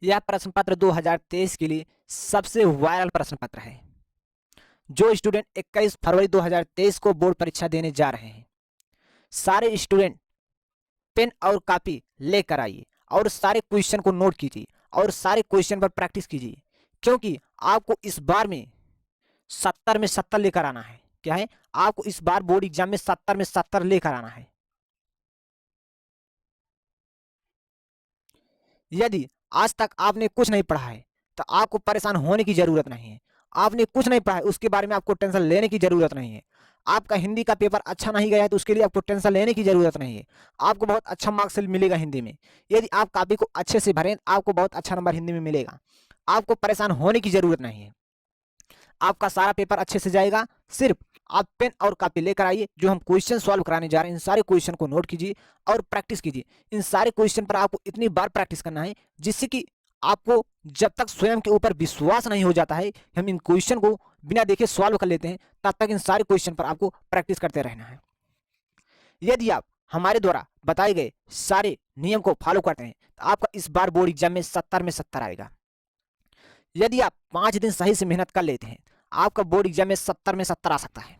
यह प्रश्न पत्र 2023 के लिए सबसे वायरल प्रश्न पत्र है। जो स्टूडेंट 21 फरवरी 2023 को बोर्ड परीक्षा देने जा रहे हैं, सारे स्टूडेंट पेन और कॉपी लेकर आइए और सारे क्वेश्चन को नोट कीजिए और सारे क्वेश्चन पर प्रैक्टिस कीजिए, क्योंकि आपको इस बार में 70 में 70 लेकर आना है। क्या है? आपको इस बार बोर्ड एग्जाम में 70 में 70 लेकर आना है। यदि आज तक आपने कुछ नहीं पढ़ा है तो आपको परेशान होने की जरूरत नहीं है। आपने कुछ नहीं पढ़ा है उसके बारे में आपको टेंशन लेने की जरूरत नहीं है। आपका हिंदी का पेपर अच्छा नहीं गया है तो उसके लिए आपको टेंशन लेने की जरूरत नहीं है। आपको बहुत अच्छा मार्क्स मिलेगा हिंदी में। यदि आप कॉपी को अच्छे से भरें आपको बहुत अच्छा नंबर हिंदी में मिलेगा। आपको परेशान होने की जरूरत नहीं है। आपका सारा पेपर अच्छे से जाएगा। सिर्फ आप पेन और कॉपी लेकर आइए। जो हम क्वेश्चन सॉल्व कराने जा रहे हैं इन सारे क्वेश्चन को नोट कीजिए और प्रैक्टिस कीजिए। इन सारे क्वेश्चन पर आपको इतनी बार प्रैक्टिस करना है जिससे कि आपको जब तक स्वयं के ऊपर विश्वास नहीं हो जाता है कि हम इन क्वेश्चन को बिना देखे सॉल्व कर लेते हैं, तब तक इन सारे क्वेश्चन पर आपको प्रैक्टिस करते रहना है। यदि आप हमारे द्वारा बताए गए सारे नियम को फॉलो करते हैं तो आपका इस बार बोर्ड एग्जाम में 70 में 70 आएगा। यदि आप 5 दिन सही से मेहनत कर लेते हैं आपका बोर्ड एग्जाम में 70 में 70 आ सकता है।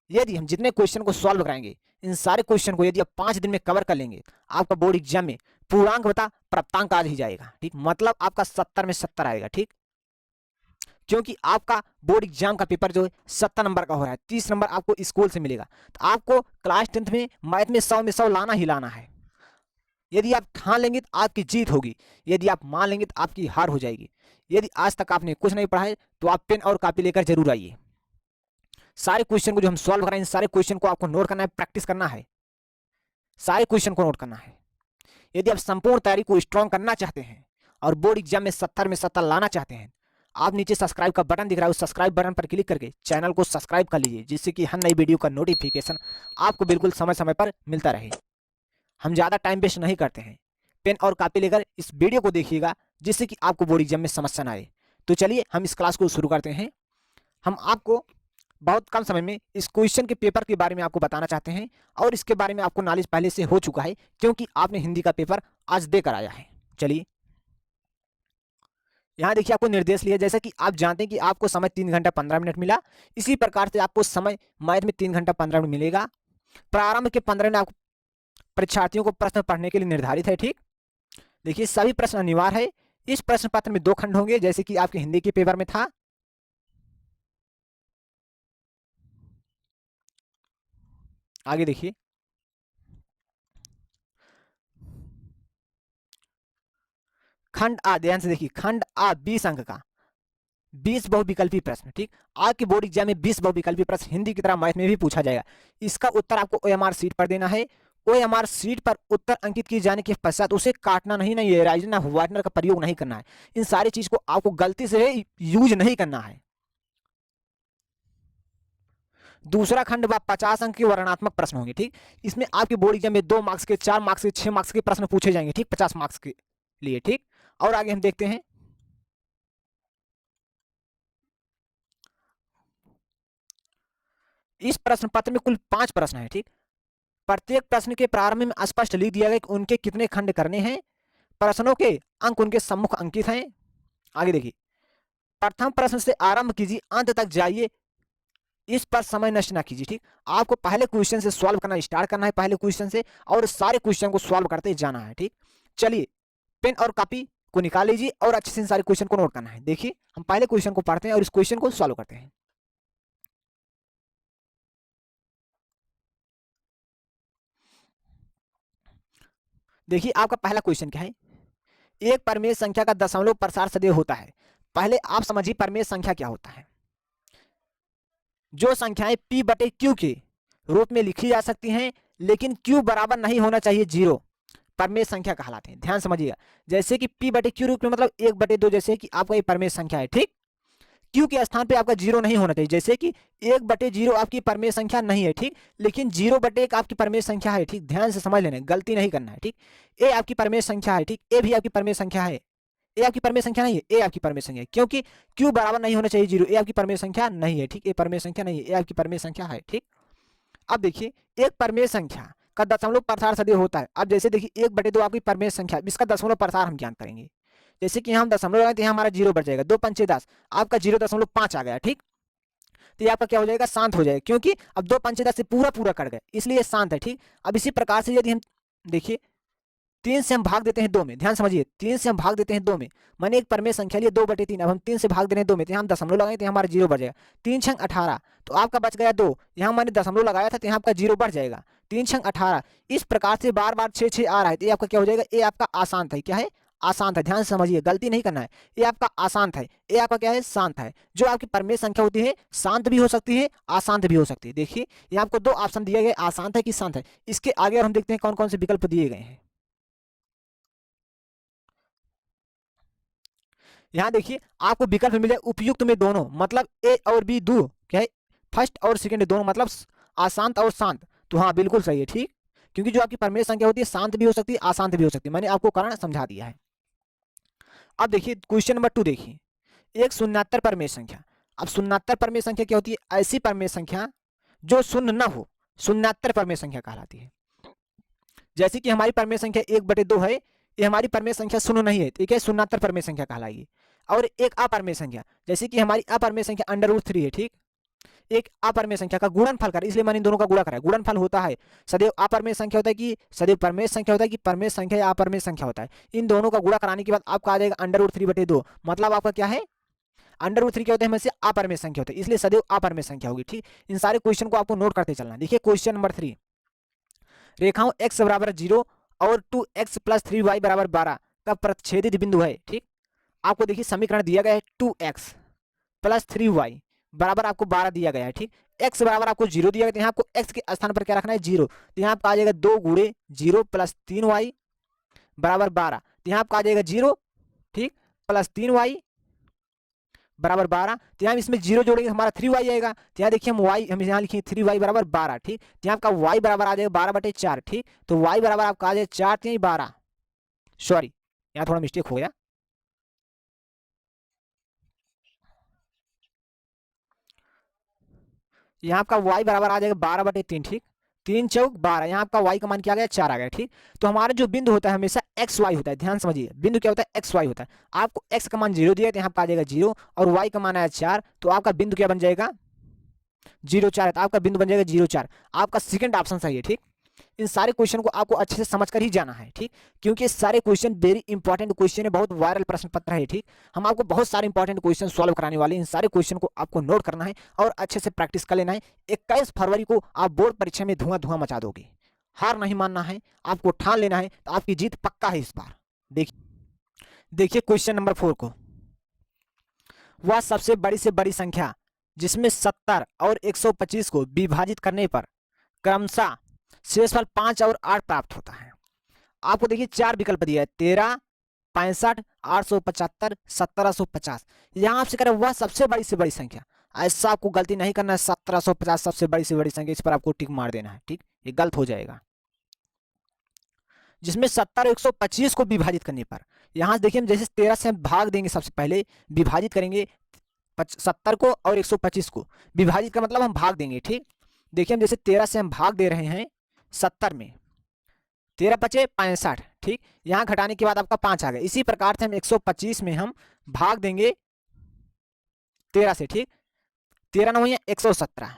यदि हम जितने क्वेश्चन को सॉल्व कराएंगे इन सारे क्वेश्चन को यदि आप 5 दिन में कवर कर लेंगे आपका बोर्ड एग्जाम में पूर्णांक बता प्राप्तांक आ ही जाएगा। ठीक, मतलब आपका 70 में 70 आएगा। ठीक, क्योंकि आपका बोर्ड एग्जाम का पेपर जो है 70 नंबर का हो रहा है, 30 नंबर आपको स्कूल से मिलेगा। तो आपको क्लास 10th में मैथ में 100 में 100 लाना ही लाना है। यदि आप ठान लेंगे तो आपकी जीत होगी, यदि आप मान लेंगे तो आपकी हार हो जाएगी। यदि आज तक आपने कुछ नहीं पढ़ा है तो आप पेन और कॉपी लेकर जरूर आइए। सारे क्वेश्चन को जो हम सॉल्व कराएं सारे क्वेश्चन को आपको नोट करना है, प्रैक्टिस करना है, सारे क्वेश्चन को नोट करना है। यदि आप संपूर्ण तैयारी को स्ट्रॉन्ग करना चाहते हैं और बोर्ड एग्जाम में 70 में 70 लाना चाहते हैं, आप नीचे सब्सक्राइब का बटन दिख रहा है, उस सब्सक्राइब बटन पर क्लिक करके चैनल को सब्सक्राइब कर लीजिए, जिससे कि हर नई वीडियो का नोटिफिकेशन आपको बिल्कुल समय समय पर मिलता रहे। हम ज़्यादा टाइम वेस्ट नहीं करते हैं, पेन और कॉपी लेकर इस वीडियो को देखिएगा जिससे कि आपको बोर्ड एग्जाम में समस्या ना आए। तो चलिए हम इस क्लास को शुरू करते हैं। हम आपको बहुत कम समय में इस क्वेश्चन के पेपर के बारे में आपको बताना चाहते हैं और इसके बारे में आपको नॉलेज पहले से हो चुका है क्योंकि आपने हिंदी का पेपर आज देकर आया है। चलिए यहाँ देखिए आपको निर्देश लिया, जैसा कि आप जानते हैं कि आपको समय 3 घंटा 15 मिनट मिला, इसी प्रकार से आपको समय मैथ में 3 घंटा 15 मिनट मिलेगा। प्रारंभ के 15 मिनट आपको परीक्षार्थियों को प्रश्न पढ़ने के लिए निर्धारित है। ठीक, देखिए सभी प्रश्न अनिवार्य है। इस प्रश्न पत्र में 2 खंड होंगे जैसे कि आपके हिंदी के पेपर में था। आगे देखिए, खंड आ, ध्यान से देखिए, खंड आ 20 अंक का 20 बहुविकल्पी प्रश्न। ठीक, आपके बोर्ड एग्जाम में 20 बहुविकल्पी प्रश्न हिंदी की तरह मैथ में भी पूछा जाएगा। इसका उत्तर आपको ओएमआर शीट पर देना है। ओएमआर शीट पर उत्तर अंकित किए जाने के पश्चात उसे काटना नहीं, नहीं एराइजर ना व्हाइटनर का प्रयोग नहीं करना है। इन सारी चीज को आपको गलती से यूज नहीं करना है। दूसरा खंड व 50 अंक के वर्णनात्मक प्रश्न होंगे। ठीक, इसमें आपके बोर्ड एग्जाम में 2 मार्क्स के, 4 मार्क्स के, 6 मार्क्स के प्रश्न पूछे जाएंगे। ठीक, 50 मार्क्स के लिए। ठीक, और आगे हम देखते हैं, इस प्रश्न पत्र में कुल 5 प्रश्न है। ठीक, प्रत्येक प्रश्न के प्रारंभ में स्पष्ट लिख दिया गया कि उनके कितने खंड करने हैं। प्रश्नों के अंक उनके सम्मुख अंकित हैं। आगे देखिए, प्रथम प्रश्न से आरंभ कीजिए, अंत तक जाइए, इस पर समय नष्ट ना कीजिए। ठीक, आपको पहले क्वेश्चन से सॉल्व करना स्टार्ट करना है, पहले क्वेश्चन से, और सारे क्वेश्चन को सॉल्व करते जाना है। ठीक, चलिए पेन और कॉपी को निकाल लीजिए और अच्छे से सारे क्वेश्चन को नोट करना है। देखिए हम पहले क्वेश्चन को पढ़ते हैं और इस क्वेश्चन को सॉल्व करते हैं। देखिए आपका पहला क्वेश्चन क्या है, एक परमेय संख्या का दशमलव प्रसार सदैव होता है। पहले आप समझिए परमेय संख्या क्या होता है। जो संख्याएं p बटे q के रूप में लिखी जा सकती हैं लेकिन q बराबर नहीं होना चाहिए 0, परमेय संख्या कहलाते हैं। ध्यान समझिएगा, जैसे कि p बटे q रूप में मतलब 1/2, जैसे कि आपका ये परमेय संख्या है। ठीक, q के स्थान पे आपका 0 नहीं होना चाहिए, जैसे कि 1/0 आपकी परमेय संख्या नहीं है। ठीक, लेकिन 0/1 आपकी परमेय संख्या है। ठीक, ध्यान से समझ लेना, गलती नहीं करना है। ठीक, a आपकी परमेय संख्या है। ठीक, a भी आपकी परमेय संख्या है। ए आपकी परमेय संख्या नहीं है, ए आपकी परमेय संख्या है, क्योंकि q बराबर नहीं होना चाहिए 0, ए आपकी परमेय संख्या नहीं है। ठीक, ए परमेय संख्या नहीं है, ए आपकी परमेय संख्या है। ठीक, अब देखिए एक परमेय संख्या का दशमलव प्रसार सदैव होता है। अब जैसे देखिए 1/2 आपकी परमेय संख्या, इसका दशमलव प्रसार हम ज्ञान करेंगे। जैसे कि यहाँ हम दशमलव लगाएं तो यहाँ हमारा 0 बढ़ जाएगा, 2 पंचे 10, आपका 0.5 आ गया, ठीक। तो ये आपका क्या हो जाएगा, शांत हो जाएगा, क्योंकि अब 2 पंचे 10 से पूरा पूरा कट गए, इसलिए शांत है, ठीक। अब इसी प्रकार से यदि हम देखिए 3 से हम भाग देते हैं 2 में, ध्यान समझिए, 3 से हम भाग देते हैं 2 में, मैंने एक परमेय संख्या लिया 2/3, अब हम 3 से भाग दे रहे हैं 2 में, तो यहाँ हम दशमलव लगाएंगे तो हमारा 0 बढ़ जाएगा, 3 छंग 18, तो आपका बच गया 2, यहाँ मैंने दशमलव लगाया था तो यहाँ आपका 0 बढ़ जाएगा, 3 छंग 18। इस प्रकार से बार बार 6 6 आ रहा है, तो ये आपका क्या हो जाएगा, ये आपका आसान है, क्या है, आशांत है, ध्यान से समझिए, गलती नहीं करना है, ये आपका आशांत है, ये आपका क्या है, शांत है। जो आपकी परमेय संख्या होती है शांत भी हो सकती है, अशांत भी हो सकती है। देखिए यहाँ आपको 2 ऑप्शन दिए गए, आशांत है कि शांत है। इसके आगे और हम देखते हैं कौन कौन से विकल्प दिए गए हैं। यहाँ देखिए आपको विकल्प मिले उपयुक्त में दोनों, मतलब ए और बी दो, क्या है, फर्स्ट और सेकंड दोनों, मतलब अशांत और शांत। तो हाँ बिल्कुल सही है, ठीक, क्योंकि जो आपकी परमेय संख्या होती है शांत भी हो सकती है, अशांत भी हो सकती है, मैंने आपको कारण समझा दिया है। अब देखिए क्वेश्चन नंबर 2 देखिए, एक शून्यात्तर परमेय संख्या। अब शून्यात्तर परमेय संख्या क्या होती है, ऐसी परमेय संख्या जो शून्य न हो, शून्यात्तर परमेय संख्या कहलाती है। जैसे कि हमारी परमेय संख्या 1/2 है, ये हमारी परमेय संख्या शून्य नहीं है, ठीक है, शून्यात्तर परमेय संख्या कहलाएगी। और एक अपरमेय संख्या, जैसे कि हमारी अपरमेय संख्या √3 है, ठीक, एक अपरमेय संख्या का गुणनफल कर, इसलिए मैंने इन दोनों का गुणा करा। गुणनफल होता है सदैव अपरमेय संख्या होता है कि सदैव परमेय संख्या होता है कि परमेय संख्या या अपरमेय संख्या होता है। इन दोनों का गुणा कराने के बाद आपका आ जाएगा √3/2, मतलब आपका क्या है, √3 क्या होता है, हमेशा अपरमेय संख्या होता है, इसलिए सदैव अपरमेय संख्या होगी, ठीक। इन सारे क्वेश्चन को आपको नोट करते चलना। देखिए क्वेश्चन नंबर 3, रेखाओं x = 0 और 2x + 3y = 12 का प्रतिच्छेदित बिंदु है, ठीक। आपको देखिए समीकरण दिया गया है 2x + 3y बराबर आपको 12 दिया गया है, ठीक। x बराबर आपको 0 दिया गया, तो यहाँ आपको x के स्थान पर क्या रखना है, 0, तो यहाँ आपका आ जाएगा 2 × 0 + 3y = 12, तो यहाँ आपका आ जाएगा 0, ठीक, + 3y = 12, तो यहाँ इसमें 0 जोड़ेंगे हमारा 3y आएगा, तो यहाँ देखिए हम यहाँ लिखेंगे 3y = 12, ठीक, तो यहाँ आपका y बराबर आ जाएगा 12/4, ठीक, तो y बराबर आपका आ जाएगा 4 तो यही 12, सॉरी यहाँ थोड़ा मिस्टेक हो गया, यहाँ आपका y बराबर आ जाएगा 12/3, ठीक, 3 चौक 12, यहाँ आपका y का मान क्या आ गया, 4 आ गया, ठीक। तो हमारा जो बिंदु होता है हमेशा एक्स वाई होता है, ध्यान समझिए, बिंदु क्या होता है, एक्स वाई होता है। आपको x का मान 0 दिया तो यहाँ पर आ जाएगा 0 और y का मान आया 4, तो आपका बिंदु क्या बन जाएगा, 0,4 है, तो आपका बिंदु बन जाएगा 0,4, आपका सेकंड ऑप्शन सही है, ठीक। इन सारे क्वेश्चन को आपको अच्छे से समझकर ही जाना है, ठीक, क्योंकि ये सारे क्वेश्चन वेरी इंपॉर्टेंट क्वेश्चन है, बहुत वायरल प्रश्न पत्र है, ठीक। हम आपको बहुत सारे इंपॉर्टेंट क्वेश्चन सॉल्व कराने वाले हैं, इन सारे क्वेश्चन को आपको नोट करना है और अच्छे से प्रैक्टिस कर लेना है। 21 फरवरी को आप बोर्ड परीक्षा में धुआं धुआं मचा दोगे, हार नहीं मानना है, आपको ठान लेना है, तो आपकी जीत पक्का है इस बार। देखिए क्वेश्चन नंबर 4 को, वह सबसे बड़ी से बड़ी संख्या जिसमें 70 और 125 को विभाजित करने पर क्रमशः शेषफल 5 और 8 प्राप्त होता है। आपको देखिए 4 विकल्प दिया है, 13, 65, 875, 1750। यहाँ आपसे कह रहा है वह सबसे बड़ी से बड़ी संख्या, ऐसा आपको गलती नहीं करना है, 1750 सबसे बड़ी से बड़ी संख्या, इस पर आपको टिक मार देना है, ठीक, ये गलत हो जाएगा। जिसमें 70 और 125 को विभाजित करने पर, यहाँ देखिए हम जैसे 13 से हम भाग देंगे, सबसे पहले विभाजित करेंगे 70 को और 125 को, विभाजित का मतलब हम भाग देंगे, ठीक। देखिए हम जैसे 13 से हम भाग दे रहे हैं 70 में, 13 × 5 = 65, ठीक, यहाँ घटाने के बाद आपका 5 आ गया। इसी प्रकार से हम 125 में हम भाग देंगे 13 से, ठीक, 13 × 9 = 117,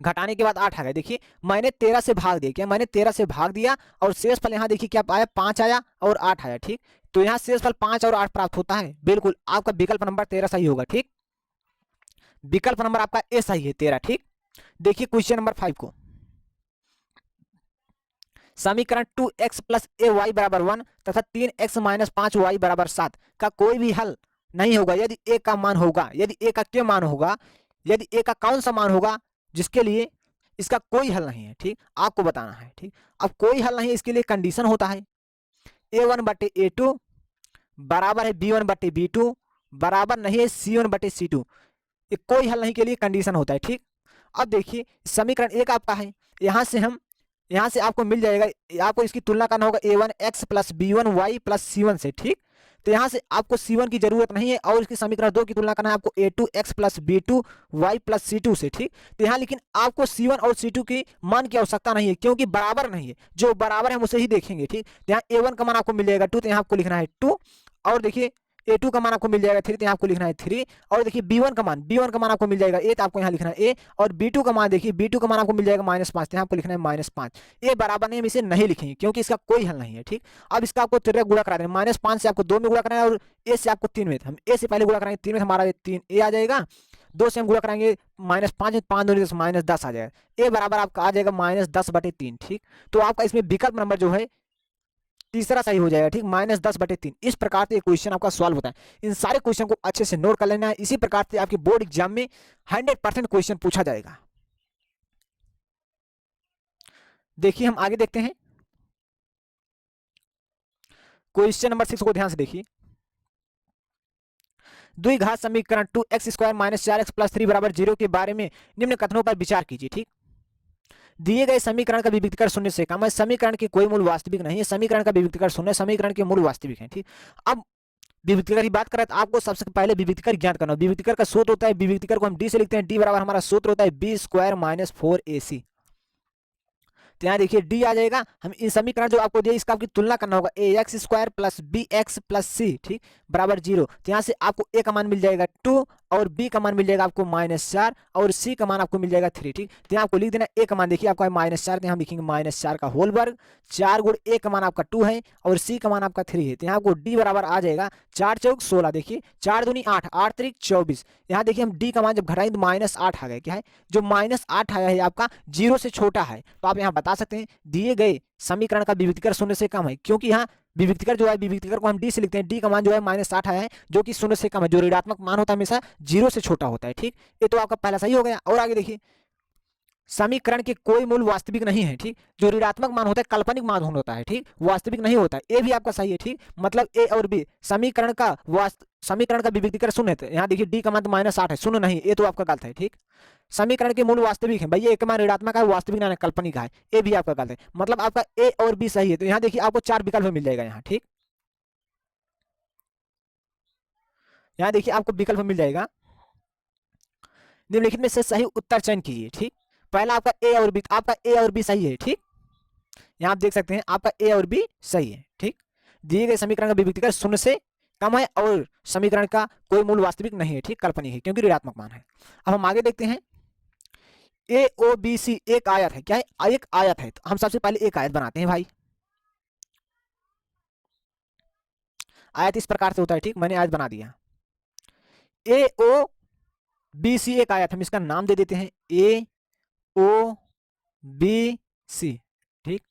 घटाने के बाद 8 आ गया। देखिए मैंने 13 से भाग दिया, क्या मैंने 13 से भाग दिया और शेषफल यहाँ देखिए क्या आया, 5 आया और 8 आया, ठीक, तो यहाँ शेषफल 5 और 8 प्राप्त होता है, बिल्कुल आपका विकल्प नंबर 13 सही होगा, ठीक, विकल्प नंबर आपका ए सही है 13, ठीक। देखिए क्वेश्चन नंबर 5 को, समीकरण 2x + ay = 1 तथा 3x - 5y = 7 का कोई भी हल नहीं होगा यदि a का मान होगा, यदि a का क्या मान होगा, यदि a का कौन सा मान होगा जिसके लिए इसका कोई हल नहीं है, ठीक, आपको बताना है, ठीक। अब कोई हल नहीं है, इसके लिए कंडीशन होता है a1/a2 बराबर है b1/b2 बराबर नहीं है c1/c2, ये कोई हल नहीं के लिए कंडीशन होता है, ठीक। अब देखिए समीकरण 1 आपका है, यहाँ से आपको मिल जाएगा, आपको इसकी तुलना करना होगा a1x + b1y + c1 से, ठीक, तो यहाँ से आपको c1 की जरूरत नहीं है और इसकी समीकरण 2 की तुलना करना है आपको a2x + b2y + c2 से, ठीक। तो यहाँ लेकिन आपको c1 और c2 की मान की आवश्यकता नहीं है, क्योंकि बराबर नहीं है, जो बराबर है हम उसे ही देखेंगे, ठीक। यहाँ a1 का मान आपको मिल जाएगा 2, तो यहाँ आपको लिखना है 2 और देखिए a2 का मान आपको मिल जाएगा 3, तो यहाँ आपको लिखना है 3। और देखिए b1 का मान आपको मिल जाएगा a, तो आपको यहाँ लिखना है a। और b2 का मान देखिए b2 का मान आपको मिल जाएगा -5, तो यहाँ आपको लिखना है -5। ये बराबर नहीं, हम इसे नहीं लिखेंगे क्योंकि इसका कोई हल नहीं है, ठीक। अब इसका आपको तिरक गुणा करा देना, -5 से आपको 2 में गुणा करना है और a से आपको 3 में। हम a से पहले गुणा कराएंगे 3 में, हमारा 3a आ जाएगा। 2 से हम गुणा कराएंगे -5 में, 5 दूनी 10, -10 आ जाएगा। a बराबर आपका आ जाएगा -10/3, ठीक। तो आपका इसमें विकल्प नंबर जो है तीसरा सही हो जाएगा, ठीक, -10/3। इस प्रकार से क्वेश्चन आपका सॉल्व होता है। इन सारे क्वेश्चन को अच्छे से नोट कर लेना है, इसी प्रकार से आपके बोर्ड एग्जाम में 100% क्वेश्चन पूछा जाएगा। देखिए हम आगे देखते हैं क्वेश्चन नंबर 6 को ध्यान से देखिए। द्विघात समीकरण 2x² - 4x + 3 = 0 के बारे में निम्न कथनों पर विचार कीजिए, ठीक। दिए गए समीकरण का विविक्तीकरण शून्य से कम है, समीकरण के कोई मूल वास्तविक नहीं है, समीकरण का विविक्तीकरण शून्य, समीकरण के मूल वास्तविक है, ठीक। अब विविक्तीकर की बात करें तो आपको सबसे पहले विविक्तीकर ज्ञात करना। विविक्तीकर का सूत्र होता है, विविक्तीकर को हम डी से लिखते हैं, डी बराबर हमारा सूत्र होता है b² - 4ac। तो यहाँ देखिए डी आ जाएगा। हम इन समीकरण जो आपको दिए इसका आपकी तुलना करना होगा, ax² + bx + c, ठीक, बराबर 0। तो यहाँ से आपको a का मान मिल जाएगा 2 और b का मान मिल जाएगा आपको -4 और c का मान आपको मिल जाएगा 3, ठीक। तो यहाँ आपको लिख देना a का मान देखिए आपका है -4, तो यहाँ लिखेंगे -4 का होल वर्ग, 4 गुण a का मान आपका 2 है और c का मान आपका 3 है। तो यहाँ आपको d बराबर आ जाएगा 4 चौक 16, देखिए 4 दूनी 8, 8 त्रिक 24। यहाँ देखिए हम d का मान जब घटाएं तो -8 आ गया, क्या है जो -8 आया है आपका 0 से छोटा है। तो आप यहाँ बता सकते हैं दिए गए समीकरण का विविक्तीकर शून्य से कम है, क्योंकि यहाँ विविक्तीकर जो है विविक्तीकर को हम डी से लिखते हैं, डी का मान जो है -8 आया है जो कि शून्य से कम है, जो ऋणात्मक मान होता है हमेशा 0 से छोटा होता है, ठीक। ये तो आपका पहला सही हो गया। और आगे देखिए समीकरण के कोई मूल वास्तविक नहीं है, ठीक। जो ऋणात्मक मान होता है काल्पनिक मान होता है, ठीक, वास्तविक नहीं होता है। ए भी आपका सही है, ठीक, मतलब ए और बी समीकरण का विविक्तीकर शून्य है। यहाँ देखिए डी का मान तो -8 है, शून्य नहीं, ये तो आपका गलत है, ठीक। समीकरण के मूल वास्तविक है, भैया एक मान ऋणात्मक है, वास्तविक ना काल्पनिक है, ए भी आपका गलत है, मतलब आपका ए और बी सही है। तो यहाँ देखिए आपको 4 विकल्प मिल जाएगा यहाँ, ठीक। यहाँ देखिए आपको विकल्प मिल जाएगा, निम्नलिखित में से सही उत्तर चयन कीजिए, ठीक। पहला आपका ए और बी सही है, ठीक। यहाँ आप देख सकते हैं आपका ए और बी सही है, ठीक। दिए गए समीकरण का विविक्तीकर शून्य से कम है और समीकरण का कोई मूल वास्तविक नहीं है, ठीक, काल्पनिक है क्योंकि ऋणात्मक मान है। अब हम आगे देखते हैं ए ओ बी सी एक आयत है, क्या है एक आयत है। तो हम सबसे पहले एक आयत बनाते हैं भाई। आयत इस प्रकार से होता है, ठीक, मैंने आयत बना दिया। ए ओ बी सी एक आयत, हम इसका नाम दे देते हैं ए ओ बी सी, ठीक।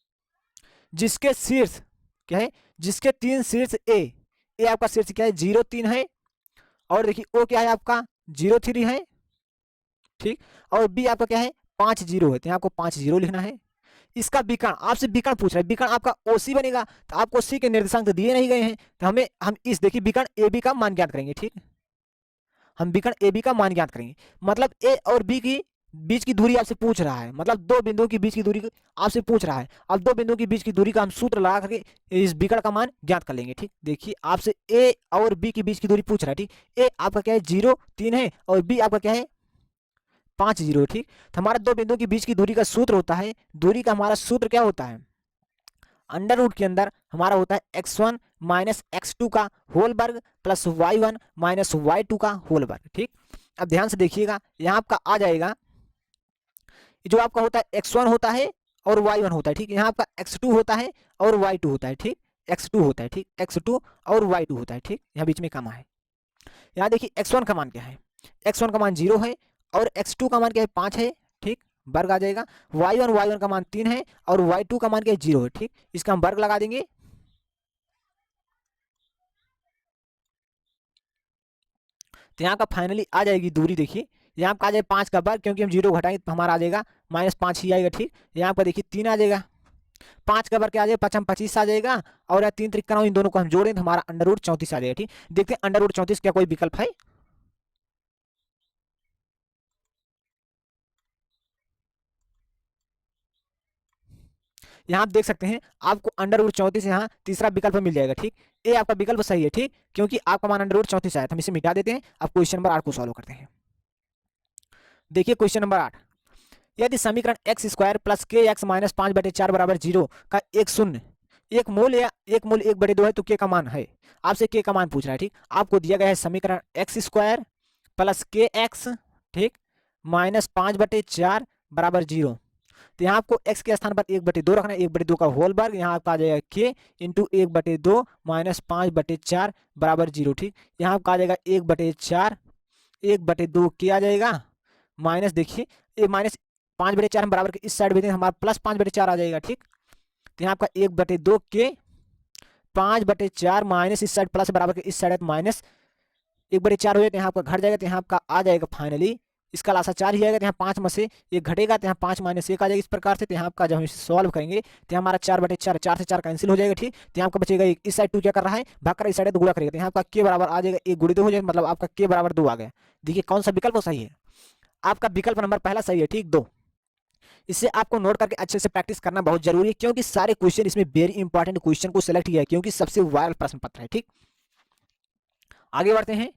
जिसके शीर्ष क्या है, जिसके 3 शीर्ष ए आपका शीर्ष क्या है 0 3 है और देखिए ओ क्या है आपका 0 3 है, ठीक। और बी आपका क्या है 5 0 है, तो यहाँ आपको 5 0 लिखना है। इसका विकर्ण आपसे विकर्ण पूछ रहा है, विकर्ण आपका ओसी बनेगा, तो आपको सी के निर्देशांक दिए नहीं गए हैं, तो हम इस देखिए विकर्ण ए बी का मान ज्ञात करेंगे, ठीक। हम विकर्ण ए बी का मान ज्ञात करेंगे, मतलब ए और बी की बीच की दूरी आपसे पूछ रहा है, मतलब दो बिंदुओं की बीच की दूरी आपसे पूछ रहा है। अब दो बिंदुओं की बीच की दूरी का हम सूत्र लगा करके इस विकर्ण का मान ज्ञात कर लेंगे, ठीक। देखिए आपसे ए और बी की बीच की दूरी पूछ रहा है, ठीक। ए आपका क्या है 0 3 है और बी आपका क्या है 5 0, ठीक। तो हमारा दो बिंदुओं के बीच की दूरी का सूत्र होता है, दूरी का हमारा सूत्र क्या होता है, अंडर रूट के अंदर हमारा होता है x1 - x2 का होल वर्ग प्लस y1 - y2 का होल वर्ग, ठीक। अब ध्यान से देखिएगा यहाँ आपका आ जाएगा जो आपका होता है x1 होता है और y1 होता है, ठीक। यहाँ आपका x2 होता है और y2 होता है, ठीक, x2 होता है, ठीक, x2 और y2 होता है, ठीक। यहाँ बीच में कमा है। यहाँ देखिए x1 का मान क्या है, x1 का मान 0 है और x2 का मान क्या है 5 है, ठीक, वर्ग आ जाएगा। y1 का मान 3 है और y2 का मान क्या है 0 है, ठीक। इसका हम वर्ग लगा देंगे, तो यहाँ का फाइनली आ जाएगी दूरी। देखिए यहाँ आपका आ जाएगा 5 का वर्ग, क्योंकि हम 0 घटाएंगे तो हमारा आ जाएगा -5 ही आएगा, ठीक। यहाँ पर देखिए 3 आ जाएगा, 5 का वर्ग क्या आ जाएगा 5 25 आ जाएगा और यहाँ 3 3 इन दोनों को हम जोड़ें तो हमारा √34 आ जाएगा, ठीक। देखते हैं √34 क्या कोई विकल्प है। यहाँ आप देख सकते हैं आपको √34 यहाँ तीसरा विकल्प मिल जाएगा, ठीक। ए आपका विकल्प सही है, ठीक, क्योंकि आपका मान √34 आया था। हम इसे मिटा देते हैं। अब क्वेश्चन नंबर 8 को सॉल्व करते हैं। देखिए क्वेश्चन नंबर 8, यदि समीकरण x² + kx - 5/4 = 0 का एक मूल 1/2 है तो k का मान है। आपसे के का मान पूछ रहा है, ठीक। आपको दिया गया है समीकरण एक्स स्क्वायर प्लस के एक्स, ठीक, माइनस 5/4 बराबर 0। तो यहाँ आपको x के स्थान पर 1/2 रखना है, 1/2 का होल वर्ग, यहाँ आपका आ जाएगा k इंटू 1/2 माइनस 5/4 बराबर 0, ठीक। यहाँ आपका आ जाएगा 1/4, 1/2 के आ जाएगा, माइनस देखिए ये माइनस 5/4 हम बराबर के इस साइड भेजेंगे, हमारा प्लस 5/4 आ जाएगा, ठीक। तो यहाँ आपका 1/2 के 5/4 माइनस इस साइड प्लस बराबर के इस साइड माइनस 1/4 हो जाए तो यहाँ आपका घट जाएगा, तो यहाँ आपका आ जाएगा फाइनली इसका लासा 4 ही आएगा, तो यहाँ 5 में से 1 घटेगा, तो यहाँ 5 माइनस 1 आ जाएगा इस प्रकार से। तो यहाँ आपका जब हम इसे सॉल्व करेंगे तो हमारा 4/4, 4 से 4 कैंसिल हो जाएगा, ठीक। तो यहाँ आपका बचेगा इस साइड 2 क्या कर रहा है, भाग कर इस साइड तो गुणा करेगा, तो यहाँ आपका के बराबर आ जाएगा 1 गुणित 2 हो जाएगा, मतलब आपका के बराबर 2 आ गया। देखिए कौन सा विकल्प सही है, आपका विकल्प नंबर पहला सही है, ठीक, 2। इससे आपको नोट करके अच्छे से प्रैक्टिस करना बहुत जरूरी है, क्योंकि सारे क्वेश्चन इसमें वेरी इंपॉर्टेंट क्वेश्चन को सिलेक्ट किया है, क्योंकि सबसे वायरल प्रश्न पत्र है, ठीक। आगे बढ़ते हैं।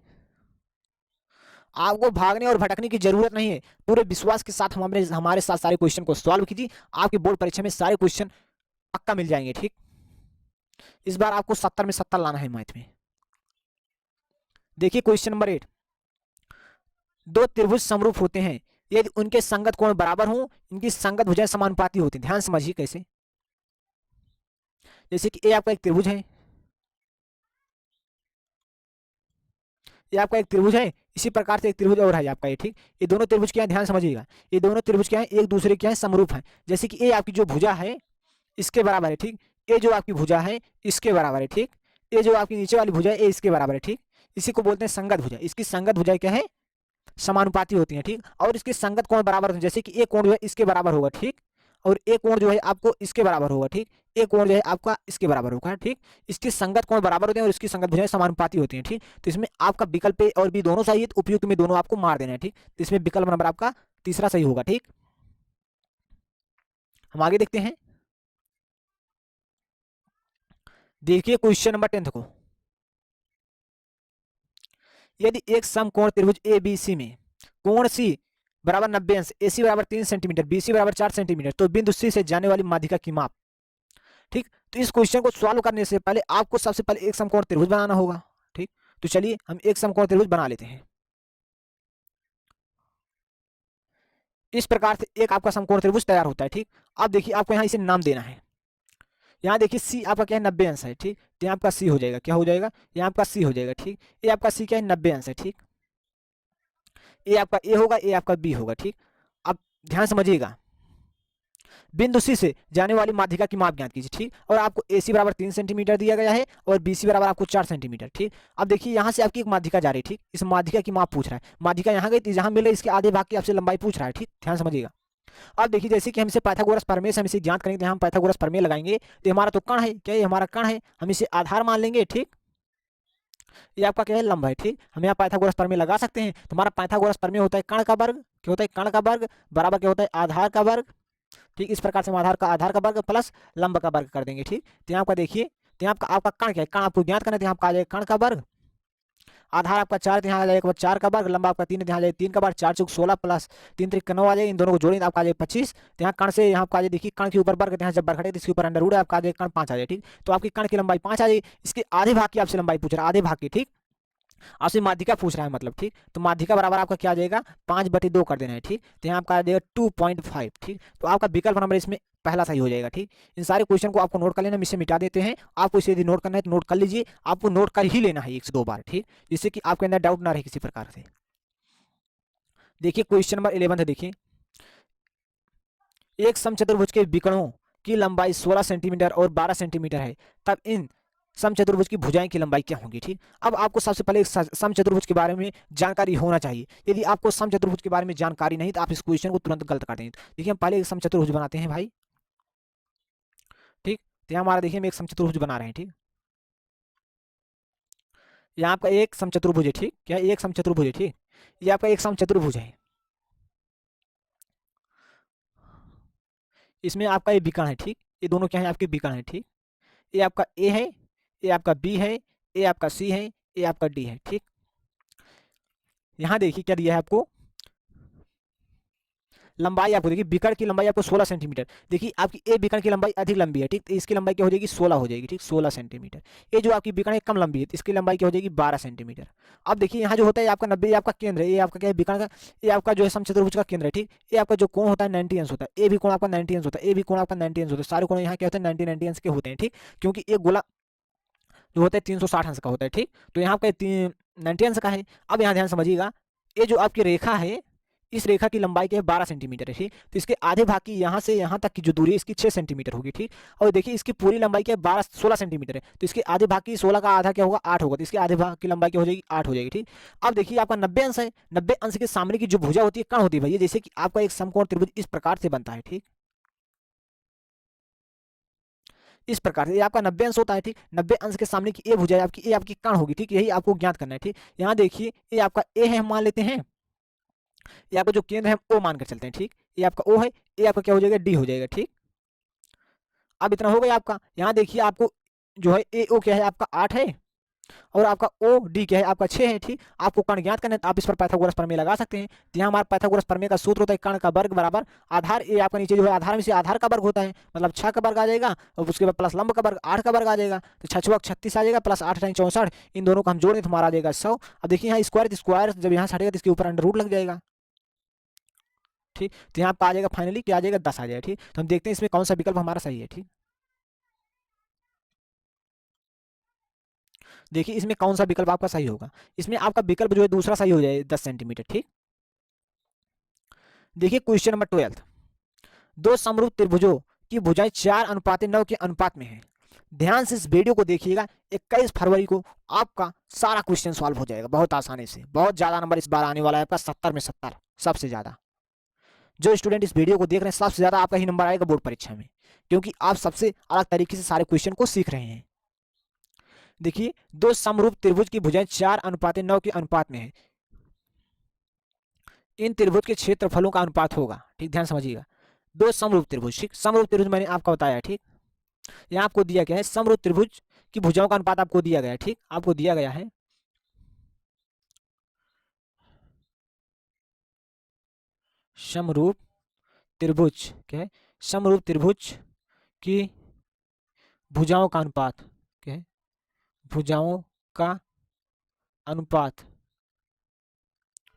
आपको भागने और भटकने की जरूरत नहीं है, पूरे विश्वास के साथ हमारे साथ सारे क्वेश्चन को सॉल्व कीजिए, आपकी बोर्ड परीक्षा में सारे क्वेश्चन पक्का मिल जाएंगे, ठीक। इस बार आपको 70 में 70 लाना है मैथ में। देखिए क्वेश्चन नंबर 8, दो त्रिभुज समरूप होते हैं यदि उनके संगत कोण बराबर हों, इनकी संगत भुजाएं समानुपाती होती हैं। ध्यान समझिए कैसे, जैसे कि ये आपका एक त्रिभुज है, ये आपका एक त्रिभुज है, इसी प्रकार से एक त्रिभुज और है आपका ये, ठीक। ये दोनों त्रिभुज क्या है, ध्यान समझिएगा, ये दोनों त्रिभुज क्या है, एक दूसरे क्या है, समरूप है। जैसे कि ये आपकी जो भुजा है इसके बराबर है, ठीक। ये जो आपकी भुजा है इसके बराबर है, ठीक। ये जो आपकी नीचे वाली भुजा है ये इसके बराबर है, ठीक। इसी को बोलते हैं संगत भुजा। इसकी संगत भुजा क्या है, समानुपाती होती है, ठीक। और इसके संगत कोण बराबर होते हैं, जैसे कि एक कोण जो है इसके बराबर होगा, ठीक, और एक कोण जो है आपको इसके बराबर होगा, ठीक। एक कोण जो है आपका इसके बराबर होगा, ठीक। इसके संगत कोण बराबर होते हैं और इसकी संगत भुजाएं समानुपाती होती हैं, ठीक। तो इसमें आपका विकल्प ए और बी दोनों सही है, तो उपयुक्त में दोनों आपको मार देना है, ठीक। तो इसमें विकल्प नंबर आपका तीसरा सही होगा, ठीक। हम आगे देखते हैं। देखिए क्वेश्चन नंबर 10 को, यदि एक समकोण त्रिभुज ए बी सी में कोण सी बराबर 90 अंश, AC बराबर 3 सेंटीमीटर, BC बराबर 4 सेंटीमीटर, तो बिंदु C से जाने वाली माध्यिका की माप, ठीक। तो इस क्वेश्चन को सॉल्व करने से पहले आपको सबसे पहले एक समकोण त्रिभुज बनाना होगा, ठीक। तो चलिए हम एक समकोण त्रिभुज बना लेते हैं। इस प्रकार से एक आपका समकोण त्रिभुज तैयार होता है, ठीक। अब देखिए आपको यहाँ इसे नाम देना है। यहाँ देखिए C आपका क्या है, 90 अंश है, ठीक। तो यहाँ आपका C हो जाएगा, क्या हो जाएगा, यहाँ आपका C हो जाएगा, ठीक। ये आपका C क्या है, 90 अंश है, ठीक। ये आपका A होगा, ये आपका B होगा, ठीक। अब ध्यान समझिएगा, बिंदु C से जाने वाली माध्यिका की माप ज्ञात कीजिए, ठीक। और आपको AC बराबर 3 सेंटीमीटर दिया गया है और BC बराबर आपको 4 सेंटीमीटर, ठीक। अब देखिए यहाँ से आपकी एक माध्यिका जा रही है, ठीक। इस माध्यिका की माप पूछ रहा है, माध्यिका यहाँ गई, जहाँ मिल रही इसके आधे भाग की आपसे लंबाई पूछ रहा है, ठीक। ध्यान समझिएगा। अब देखिए जैसे कि हमसे पाइथागोरस प्रमेय से हम इसे ज्ञात करेंगे, हम पाइथागोरस प्रमेय लगाएंगे, तो हमारा तो कण है, क्या ये हमारा कण है, हम इसे आधार मान लेंगे, ठीक। ये आपका क्या है, लंब है, ठीक। हम यहाँ पाइथागोरस प्रमेय लगा सकते हैं। तो हमारा पाइथागोरस प्रमेय होता है कण का वर्ग, क्या होता है, कण का वर्ग बराबर क्या होता है, आधार का वर्ग, ठीक। इस प्रकार से हम आधार का वर्ग प्लस लंब का वर्ग कर देंगे, ठीक। तो यहाँ आपका देखिए, तो यहाँ आपका कण क्या है, कण आपको ज्ञात करना है, तो यहाँ आपका आ जाएगा कण का वर्ग, आधार आपका 4, यहाँ आ जाएगा 4 का वर्ग, लंबा आपका 3, यहाँ आ जाएगा 3 का वर्ग, 4 चौक 16 प्लस 3 त्रिक 9 आ जाएगा, इन दोनों को जोड़ेंगे आपका आ जाएगा 25। तो यहाँ कण से यहाँ आपका देखिए कण के ऊपर वर्ग, यहाँ जब वर्ग हटे तो इसके ऊपर अंडर रूट है, आपका आ जाएगा कण 5 आ जाएगा, ठीक। तो आपकी कण की लंबाई 5 आ जाएगी। इसके आधे भाग की आपसे लंबाई पूछ रहा है, आधे भाग की, ठीक। आपसे माध्यिका पूछ रहा है मतलब, ठीक। तो माध्यिका बराबर आपका क्या आ जाएगा, 5/2 कर देना है, ठीक। तो यहाँ आपका आ जाएगा 2.5, ठीक। तो आपका विकल्प नंबर इसमें पहला सही हो जाएगा, ठीक। इन सारे क्वेश्चन को आपको नोट कर लेना, हम इसे मिटा देते हैं। आपको इसे यदि नोट करना है तो नोट कर लीजिए, आपको नोट कर ही लेना है 1 से 2 बार, ठीक, जिससे कि आपके अंदर डाउट ना रहे किसी प्रकार से। देखिए क्वेश्चन नंबर 11 है, देखिए एक समचतुर्भुज के विकर्णों की लंबाई 16 सेंटीमीटर और 12 सेंटीमीटर है, तब इन समचतुर्भुज की भुजाएं की लंबाई क्या होगी, ठीक। अब आपको सबसे पहले समचतुर्भुज के बारे में जानकारी होना चाहिए। यदि आपको समचतुर्भुज के बारे में जानकारी नहीं तो आप इस क्वेश्चन को तुरंत गलत कर देंगे। देखिए हम पहले एक समचतुर्भुज बनाते हैं भाई, ठीक। तो यहाँ हमारा देखिए हम एक समचतुर्भुज बना रहे हैं, ठीक। यहाँ आपका एक समचतुर्भुज है, ठीक। क्या एक समचतुर्भुज है, ठीक। ये आपका एक समचतुर्भुज है, इसमें आपका ये विकर्ण है, ठीक। ये दोनों क्या है, आपके विकर्ण है, ठीक। ये आपका ए है, ये आपका बी है, ये आपका सी है, ये आपका डी है, ठीक। यहाँ देखिए क्या दिया है आपको, लंबाई आपको देखिए, बीकर की लंबाई आपको 16 सेंटीमीटर, देखिए आपकी ए बीकर की लंबाई अधिक लंबी है, ठीक, तो इसकी लंबाई क्या हो जाएगी 16 हो जाएगी, ठीक, 16 सेंटीमीटर। ये जो आपकी बीकर है कम लंबी है, तो इसकी लंबाई क्या हो जाएगी 12 सेंटीमीटर। अब देखिए यहाँ जो होता है आपका 90, ये आपका केंद्र है, ये आपका क्या है बीकर का, ये आपका जो है समचतुर्भुज का केंद्र है, ठीक, ये आपका जो कोण होता है 90 अंश होता है, ए भी कोण आपका 90 अंश होता है, ए भी कोण आपका 90 अंश होता है, सारे कोण यहाँ क्या होते हैं 90 अंश के होते हैं, ठीक, क्योंकि एक गोला जो होता है 360 अंश का होता है, ठीक, तो यहाँ पे 90 अंश का है। अब यहाँ ध्यान समझिएगा, ये जो आपकी रेखा है, इस रेखा की लंबाई क्या है 12 सेंटीमीटर है, ठीक, तो इसके आधे भाग की यहाँ से यहाँ तक की जो दूरी है इसकी 6 सेंटीमीटर होगी, ठीक, और देखिए इसकी पूरी लंबाई क्या है 16 सेंटीमीटर है, तो इसके आधे भाग की 16 का आधा क्या होगा 8 होगा, तो इसके आधे भाग की लंबाई क्या हो जाएगी 8 हो जाएगी, ठीक। अब देखिए आपका 90 अंश है, 90 अंश के सामने की जो भुजा होती है कण होती है भैया, जैसे कि आपका एक समकोण त्रिभुज इस प्रकार से बनता है, ठीक, इस प्रकार से ये आपका 90 अंश होता है, ठीक, 90 अंश के सामने की ए भुजा है आपकी, ए आपकी कण होगी, ठीक, यही आपको ज्ञात करना है, ठीक। यहाँ देखिए ये आपका ए है, हम मान लेते हैं, ये आपका जो केंद्र है हम ओ मानकर चलते हैं, ठीक, ये आपका ओ है, ये आपका क्या हो जाएगा डी हो जाएगा, ठीक। अब इतना हो गया आपका, यहाँ देखिए आपको जो है ए ओ क्या है आपका 8 है, और आपका ओ डी क्या है आपका 6 है, ठीक। आपको कण ज्ञात करना है तो आप इस पर पाइथागोरस प्रमेय लगा सकते हैं, तो यहाँ हमारा पाइथागोरस प्रमेय का सूत्र होता है कण का वर्ग बराबर आधार, ये आपका नीचे जो है आधार में से आधार का वर्ग होता है, मतलब 6 का वर्ग आ जाएगा, और उसके बाद प्लस लंब का वर्ग 8 का वर्ग आ जाएगा, तो 6 छक 36 आ जाएगा, प्लस 8 64, इन दोनों को हम जोड़ें तो हमारा आ जाएगा 100। अब देखिए यहाँ स्क्वायर स्क्वायर जब यहाँ से हटेगा तो इसके ऊपर अंडर रूट लग जाएगा, ठीक, तो यहाँ पर आ जाएगा फाइनली क्या आ जाएगा 10 आ जाएगा, ठीक। तो हम देखते हैं इसमें कौन सा विकल्प हमारा सही है, ठीक। देखिए इसमें कौन सा विकल्प आपका सही होगा, इसमें आपका विकल्प जो है दूसरा सही हो जाए 10 सेंटीमीटर, ठीक। देखिए क्वेश्चन नंबर 12, दो समरूप त्रिभुजों की भुजाएं 4:9 के अनुपात में है। ध्यान से इस वीडियो को देखिएगा, 21 फरवरी को आपका सारा क्वेश्चन सॉल्व हो जाएगा बहुत आसानी से, बहुत ज्यादा नंबर इस बार आने वाला है आपका 70 में 70, सबसे ज्यादा जो स्टूडेंट इस वीडियो को देख रहे हैं सबसे ज्यादा आपका ही नंबर आएगा बोर्ड परीक्षा में, क्योंकि आप सबसे अलग तरीके से सारे क्वेश्चन को सीख रहे हैं। देखिए दो समरूप त्रिभुज की भुजाएं 4:9 के अनुपात में है, इन त्रिभुज के क्षेत्रफलों का अनुपात होगा, ठीक, ध्यान समझिएगा। दो समरूप त्रिभुज, ठीक, समरूप त्रिभुज मैंने आपको बताया, ठीक, यहाँ आपको दिया गया है समरूप त्रिभुज की भुजाओं का अनुपात आपको दिया गया है, ठीक, आपको दिया गया है समरूप त्रिभुज, क्या है समरूप त्रिभुज की भुजाओं का अनुपात, क्या है भुजाओं का अनुपात,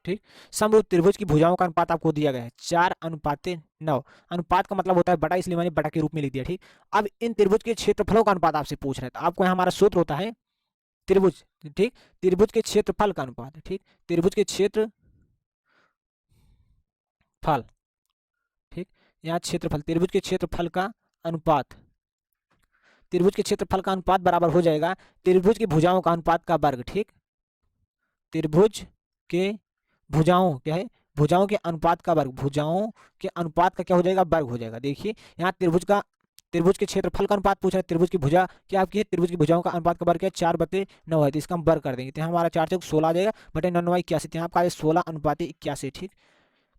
ठीक, समरूप त्रिभुज की भुजाओं का अनुपात आपको दिया गया है 4:9, अनुपात का मतलब होता है बटा, इसलिए मैंने बटा के रूप में लिख दिया, ठीक। अब इन त्रिभुज के क्षेत्रफलों का अनुपात आपसे पूछ रहे हैं, तो आपको यहाँ हमारा सूत्र होता है त्रिभुज, ठीक, त्रिभुज के क्षेत्रफल का अनुपात, ठीक, त्रिभुज के क्षेत्रफल, ठीक, यहाँ क्षेत्रफल, त्रिभुज के क्षेत्रफल का अनुपात, त्रिभुज के क्षेत्रफल का अनुपात बराबर हो जाएगा त्रिभुज की भुजाओं का अनुपात का वर्ग, ठीक, त्रिभुज के भुजाओं क्या है भुजाओं के अनुपात का वर्ग, भुजाओं के अनुपात का क्या हो जाएगा वर्ग हो जाएगा। देखिए यहाँ त्रिभुज के क्षेत्रफल का अनुपात पूछा है, त्रिभुज की भुजा क्या आपकी है, त्रिभुज की भुजाओं का अनुपात का वर्ग क्या है 4/9 है, तो इसका हम वर्ग कर देंगे, तो हमारा 4 चौक 16 आ जाएगा, बटे 9 81, तो यहाँ आपका 16:81, ठीक।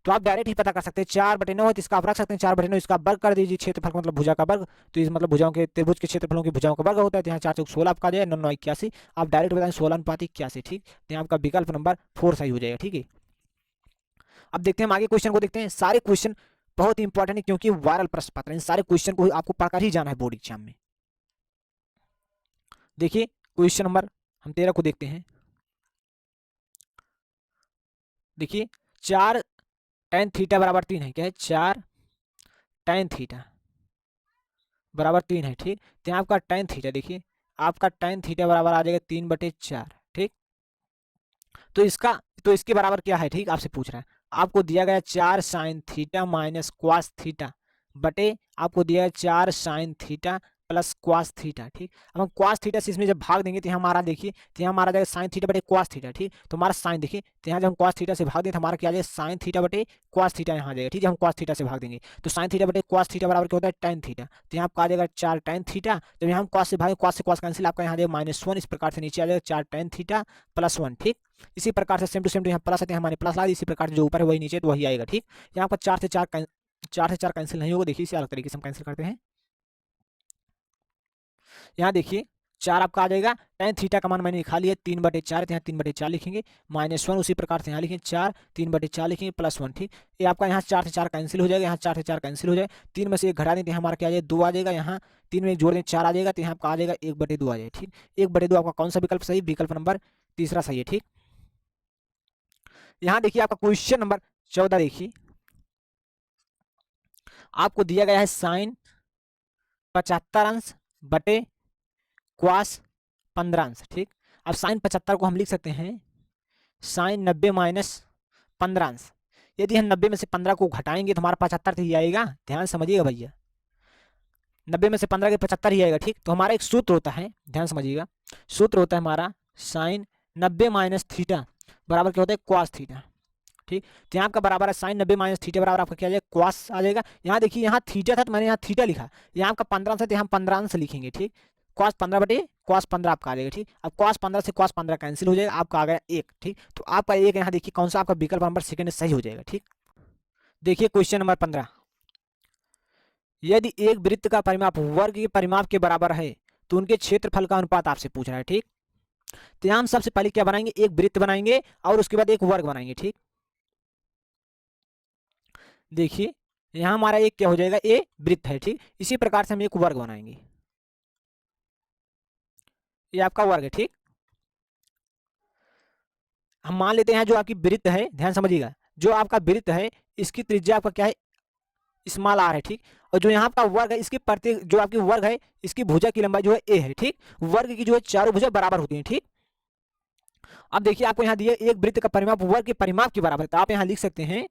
तो आप डायरेक्ट ही पता कर सकते हैं 4/9 है तो इसका आप रख सकते हैं 4/9, इसका वर्ग कर दीजिए, क्षेत्रफल का मतलब भुजा का वर्ग, तो इस मतलब भुजाओं के त्रिभुज के क्षेत्रफलों की भुजाओं का वर्ग होता है, तो यहाँ 4 चौक 16 आपका आ जाएगा 9 81, आप डायरेक्ट बताएं 16:81, ठीक, तो यहाँ आपका विकल्प नंबर 4 सही हो जाएगा, ठीक है। अब देखते हैं हम आगे क्वेश्चन को देखते हैं, सारे क्वेश्चन बहुत ही इंपॉर्टेंट है क्योंकि वायरल प्रश्न पत्र, इन सारे क्वेश्चन को आपको पढ़कर ही जाना है बोर्ड एग्जाम में। देखिए क्वेश्चन नंबर हम 13 को देखते हैं, देखिए 4 tan थीटा बराबर 3 है, क्या है 4 tan थीटा बराबर 3 है, ठीक, तो यहाँ आपका tan थीटा, देखिए आपका tan थीटा बराबर आ जाएगा 3/4, ठीक, तो इसके बराबर क्या है, ठीक, आपसे पूछ रहा है, आपको दिया गया 4 sin theta minus cos theta बटे आपको दिया है 4 sin theta plus cos theta, ठीक। अब हम क्वास थीटा से इसमें जब भाग देंगे तो हमारा देखिए, तो यहाँ हमारा जाएगा साइन थीटा बटे क्वास थीटा, ठीक, तो हमारा साइन देखिए, तो यहाँ जब हम क्वास थीटा से भाग दें तो हमारा क्या आ जाएगा साइन थीटा बटे क्वास थीटा यहाँ आ जाएगा, ठीक है, हम क्वास थीटा से भाग देंगे तो साइन थीटा बटे क्वास थीटा बराबर क्या होता है tan थीटा, तो यहाँ आपका आ जाएगा 4 tan थीटा, जब यहाँ हम क्वास से भागे क्वास से क्वास कैंसिल, आपका यहाँ आ जाएगा -1, इस प्रकार से नीचे आ जाएगा 4 tan थीटा प्लस 1, ठीक। इसी प्रकार से सेम टू सेम यहाँ प्लस आते हैं हमारे प्लस ला दी, इसी प्रकार से जो ऊपर है वही नीचे तो वही आएगा, ठीक। यहाँ पर 4 से 4 कैंसिल नहीं होगा, देखिए इसे अलग तरीके से हम कैंसिल करते हैं। यहाँ देखिए 4 आपका आ जाएगा। tan थीटा का मान मैंने निकाल लिया 3/4, यहाँ 3/4 लिखेंगे, -1 उसी प्रकार से यहाँ लिखेंगे 4, 3/4 लिखेंगे +1। ठीक, ये आपका यहाँ 4 से 4 कैंसिल हो जाएगा, यहाँ 4 से 4 कैंसिल हो जाएगा, 3 में से 1 घटा दें तो हमारा क्या आ जाएगा 2 आ जाएगा, यहाँ 3 में जोड़ दें 4 आ जाएगा, तो यहाँ आपका आ जाएगा 1/2 आ जाएगा। ठीक, 1/2 आपका कौन सा विकल्प सही, विकल्प नंबर तीसरा सही है। ठीक, यहाँ देखिए आपका क्वेश्चन नंबर 14 देखिए, आपको दिया गया है साइन 75 अंश बटे क्वास 15 अंश। ठीक, अब साइन 75 को हम लिख सकते हैं साइन 90 माइनस 15 अंश। यदि हम 90 में से 15 को घटाएंगे तो हमारा 75 ही आएगा, ध्यान समझिएगा भैया, 90 में से 15 के 75 ही आएगा। ठीक, तो हमारा एक सूत्र होता है, ध्यान समझिएगा, सूत्र होता है हमारा साइन 90 माइनस थीटा बराबर क्या होता है क्वास थीटा। ठीक, तो यहाँ आपका बराबर है साइन 90 माइनस थीटा बराबर आपका क्या आ जाएगा क्वास आ जाएगा। यहाँ देखिए यहाँ थीटा था तो मैंने यहाँ थीटा लिखा, यहाँ आपका 15 से, तो यहाँ 15 अंश लिखेंगे। ठीक, क्वास 15 बटे क्वास 15 आपका आ जाएगा। ठीक, अब क्वास 15 से क्वास 15 कैंसिल हो जाएगा, आपका आ गया 1। ठीक, तो आपका 1 यहाँ देखिए कौन सा आपका विकल्प नंबर सेकंड सही हो जाएगा। ठीक, देखिए क्वेश्चन नंबर 15, यदि एक वृत्त का परिमाप वर्ग के परिमाप के बराबर है तो उनके क्षेत्रफल का अनुपात आपसे पूछ रहा है। ठीक, तो यहाँ हम सबसे पहले क्या बनाएंगे, एक वृत्त बनाएंगे और उसके बाद एक वर्ग बनाएंगे। ठीक, देखिए यहाँ हमारा एक क्या हो जाएगा, ए वृत्त है। ठीक, इसी प्रकार से हम एक वर्ग बनाएंगे, ये आपका वर्ग है। ठीक, हम मान लेते हैं जो आपकी वृत्त है, ध्यान समझिएगा, जो आपका वृत्त है इसकी त्रिज्या आपका क्या है स्मॉल आर है। ठीक, और जो यहाँ का वर्ग है इसकी प्रत्येक जो आपकी वर्ग है इसकी भुजा की लंबाई जो है ए है। ठीक, वर्ग की जो है चारों भुजा बराबर होती हैं। ठीक, अब देखिए आपको यहाँ दिए एक वृत्त का परिमाप वर्ग के परिमाप के बराबर है, तो आप यहाँ लिख सकते हैं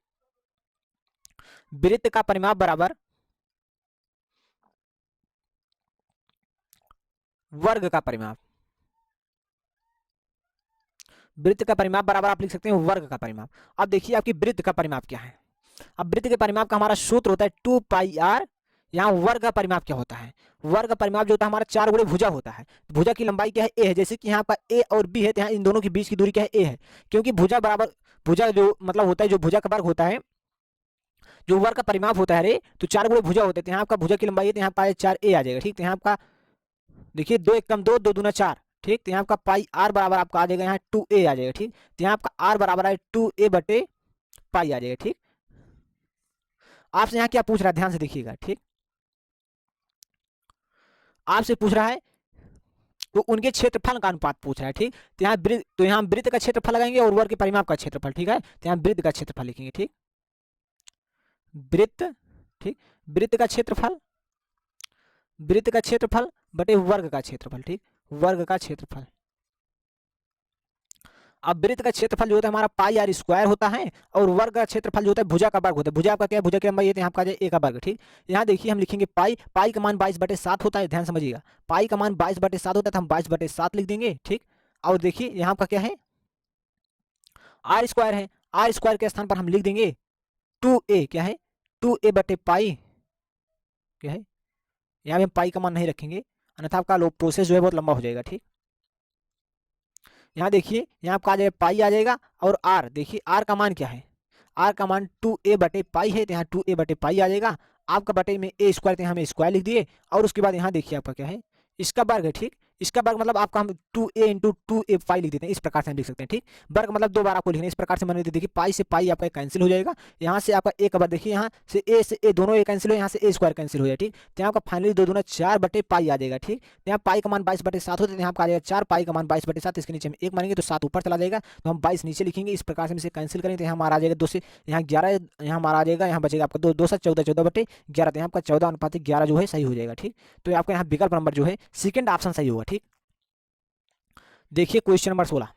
वृत्त का परिमाप बराबर वर्ग का परिमाप, वृत्त का परिमाप बराबर आप लिख सकते हैं वर्ग का परिमाप। अब देखिए आपकी वृत्त का परिमाप क्या है, अब वृत्त के परिमाप का हमारा सूत्र होता है 2πr, यहाँ वर्ग का परिमाप क्या होता है, वर्ग का परिमाप जो होता है हमारा 4 गुणे भुजा होता है, भुजा की लंबाई क्या है ए है, जैसे कि यहाँ पर ए और बी है तो यहाँ इन दोनों के बीच की दूरी क्या है ए है, क्योंकि भुजा बराबर भुजा जो मतलब होता है जो भुजा का वर्ग होता है, जो वर्ग का परिमाप होता है रे, तो 4 गुणे भुजा होते हैं, तो यहाँ आपका भुजा की लंबाई है तो यहाँ पाए 4a आ जाएगा। ठीक, तो यहाँ आपका देखिए 2 1 कम 2, 2 दूना 4। ठीक, तो यहाँ आपका पाई आर बराबर आपका आ जाएगा यहाँ 2a आ जाएगा। ठीक, तो यहाँ आपका आर बराबर है 2a बटे पाई आ जाएगा। ठीक, आपसे यहाँ क्या पूछ रहा है ध्यान से देखिएगा। ठीक, आपसे पूछ रहा है तो उनके क्षेत्रफल का अनुपात पूछ रहा है। ठीक, तो यहाँ वृत्त का क्षेत्रफल लगाएंगे और वर्ग के परिमाप का क्षेत्रफल। ठीक है, तो यहाँ वृत्त का क्षेत्रफल लिखेंगे। ठीक, वृत्त, ठीक, वृत्त का क्षेत्रफल, वृत्त का क्षेत्रफल बटे वर्ग का क्षेत्रफल। ठीक, वर्ग का क्षेत्रफल, अब वृत्त का क्षेत्रफल जो होता है हमारा पाई आर स्क्वायर होता है और वर्ग का क्षेत्रफल जो होता है भुजा का वर्ग होता है, भुजा का क्या है, भुजा की लंबाई है तो यहाँ का ए का वर्ग। ठीक, यहाँ देखिए हम लिखेंगे पाई, पाई का मान 22/7 होता है, ध्यान समझिएगा, पाई का मान 22/7 होता है तो हम 22/7 लिख देंगे। ठीक, और देखिए यहाँ का क्या है आर स्क्वायर है, आर स्क्वायर के स्थान पर हम लिख देंगे 2a, क्या है 2a बटे पाई, क्या है यहाँ पे हम पाई का मान नहीं रखेंगे अन्यथा आपका प्रोसेस जो है बहुत लंबा हो जाएगा। ठीक, यहाँ देखिए यहाँ आपका आ जाएगा पाई आ जाएगा और आर, देखिए आर का मान क्या है, आर का मान 2a बटे पाई है, तो यहाँ 2a बटे पाई आ जाएगा, आपका बटे में ए स्क्वायर, तो यहाँ हम स्क्वायर लिख दिए और उसके बाद यहाँ देखिए आपका क्या है इसका वर्ग है। ठीक, इसका वर्ग मतलब आपका हम 2a इंटू 2a पाई लिख देते हैं, इस प्रकार से हम लिख सकते हैं। ठीक, वर्ग मतलब 2 बार आपको लिखना है, इस प्रकार से मैंने देखिए पाई से पाई आपका कैंसिल हो जाएगा, यहाँ से आपका ए का वर्ग, देखिए यहाँ से ए दोनों ए कैंसिल हो, यहाँ से ए स्क्वायर कैंसिल हो जाए। ठीक, तो यहाँ का फाइनली 2 दूना 4 बटे पाई आ जाएगा। ठीक, तो यहाँ पाई का मान 22/7 होता है, यहाँ का आ जाएगा 4, पाई का मान 22/7, इसके नीचे हम 1 मानेंगे तो 7 ऊपर चला जाएगा, तो हम 22 नीचे लिखेंगे, इस प्रकार से हम इसे कैंसिल करेंगे तो यहाँ हमारा आ जाएगा 2 से यहाँ 11, यहाँ हमारा आ जाएगा, यहाँ बचेगा आपका 2 2 7 14, 14/11, तो यहाँ आपका 14/11 जो है सही हो जाएगा। ठीक, तो आपका यहाँ विकल्प नंबर जो है सेकंड ऑप्शन सही होगा। ठीक, देखिए क्वेश्चन नंबर 16,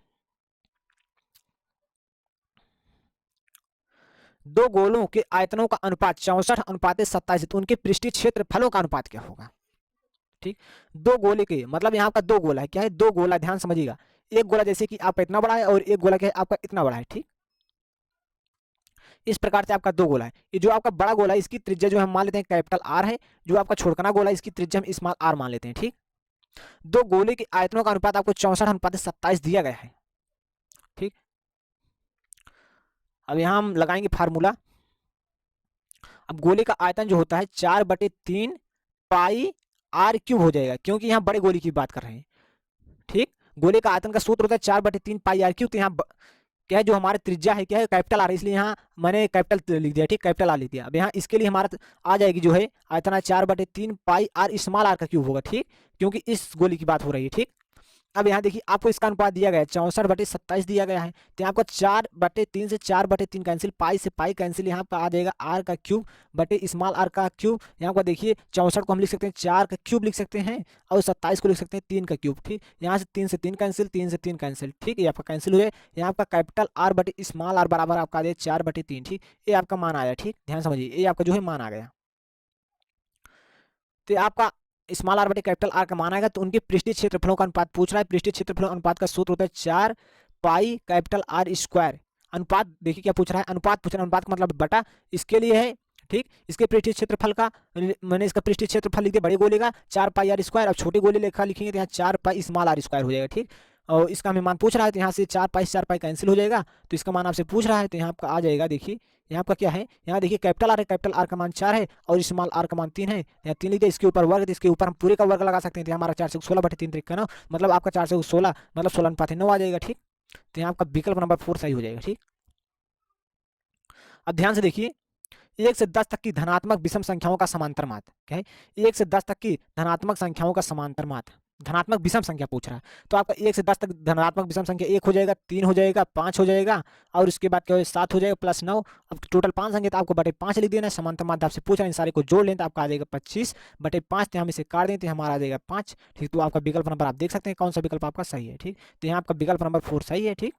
दो गोलों के आयतनों का अनुपात 64:27, तो उनके पृष्ठीय क्षेत्रफलों का अनुपात क्या होगा। ठीक, दो गोले के मतलब यहाँ का दो गोला है, क्या है दो गोला, ध्यान समझिएगा, एक गोला जैसे कि आपका इतना बड़ा है और एक गोला क्या है आपका इतना बड़ा है। ठीक, इस प्रकार से आपका दो गोला है, ये जो आपका बड़ा गोला है इसकी त्रिज्या जो हम मान लेते हैं कैपिटल आर है, जो आपका छोटकना गोला है इसकी त्रिज्या हम स्मॉल आर मान लेते हैं। ठीक, दो गोले के आयतनों का अनुपात आपको 64:27 दिया गया है। ठीक, अब यहाँ हम लगाएंगे फार्मूला, अब गोले का आयतन जो होता है 4/3 पाई आर क्यूब हो जाएगा, क्योंकि यहाँ बड़े गोले की बात कर रहे हैं, गोले का आयतन का सूत्र होता है 4/3 पाई आर क्यूब। तो यहाँ क्या है, जो हमारे त्रिज्या है क्या है, कैपिटल आर, इसलिए यहाँ मैंने कैपिटल लिख दिया, ठीक, कैपिटल आर लिख दिया। अब यहाँ इसके लिए हमारा आ जाएगी जो है आयतन 4/3 पाई आर स्मॉल आर का क्यूब होगा, ठीक, क्योंकि इस गोली की बात हो रही है, ठीक। अब यहाँ देखिए आपको इसका अनुपात दिया गया है 64/27 दिया गया है। तो यहाँ आपको 4/3 से 4/3 कैंसिल, पाई से पाई कैंसिल, यहाँ पर आ जाएगा आर का क्यूब बटे स्मॉल आर का क्यूब। यहाँ पर देखिए 64 को हम लिख सकते हैं 4 का क्यूब लिख सकते हैं, और 27 को लिख सकते हैं 3 का क्यूब, ठीक। यहाँ से 3 से 3 कैंसिल, 3 से 3 कैंसिल, ठीक, ये आपका कैंसिल हो जाए। यहाँ आपका कैपिटल आर बटे स्मॉल आर बराबर आपका आ जाए 4/3, ठीक, ये आपका मान आया, ठीक, ध्यान समझिए, ये आपका जो है मान आ गया। तो आपका स्मॉल आर बटे कैपिटल आर का मान आएगा। तो उनके पृष्ठीय क्षेत्रफलों का अनुपात पूछ रहा है। पृष्ठीय क्षेत्रफलों अनुपात का सूत्र होता है 4 पाई कैपिटल आर स्क्वायर। अनुपात देखिए क्या पूछ रहा है, अनुपात पूछ रहा है, अनुपात का मतलब बटा इसके लिए है, ठीक। इसके पृष्ठीय क्षेत्रफल का मैंने इसका पृष्ठीय क्षेत्रफल लिख दिया बड़े गोले का 4 पाई आर स्क्वायर। अब छोटे गोले लेखा लिखेंगे तो यहाँ 4 पाई स्मॉल आर स्क्वायर हो जाएगा, ठीक। और इसका हमें मान पूछ रहा है, तो यहाँ से 4 पाई 4 पाई कैंसिल हो जाएगा। तो इसका मान आपसे पूछ रहा है, तो यहाँ आपका आ जाएगा, देखिए यहाँ आपका क्या है, यहाँ देखिए कैपिटल आर है, कैपिटल आर का मान 4 है और स्मॉल आर का मान 3 है। यहाँ 3 लिख दिया, इसके ऊपर वर्ग, इसके ऊपर हम पूरे का वर्ग लगा सकते हैं। तो हमारा 4 से 16/3 त्रिक ना, मतलब आपका 4 से 16 मतलब 16/9 आ जाएगा, ठीक। तो यहाँ आपका विकल्प नंबर 4 सही हो जाएगा, ठीक। अब ध्यान से देखिए, 1 से 10 तक की धनात्मक विषम संख्याओं का समांतर माध्य, क्या है, 1 से 10 तक की धनात्मक संख्याओं का समांतर माध्य, धनात्मक विषम संख्या पूछ रहा है। तो आपका 1 से 10 तक धनात्मक विषम संख्या 1 हो जाएगा, 3 हो जाएगा, 5 हो जाएगा, और उसके बाद क्या हो 7 हो जाएगा प्लस 9। अब टोटल 5 संख्या, तो आपको बटे 5 लिख देना है। समांतर माध्य आपसे पूछ रहा है, इन सारे को जोड़ लें तो आपका आ जाएगा 25/5। तो हम इसे काट दें तो हमारा आ जाएगा 5, ठीक। तो आपका विकल्प नंबर आप देख सकते हैं कौन सा विकल्प आपका सही है, ठीक। तो यहाँ आपका विकल्प नंबर 4 सही है, ठीक।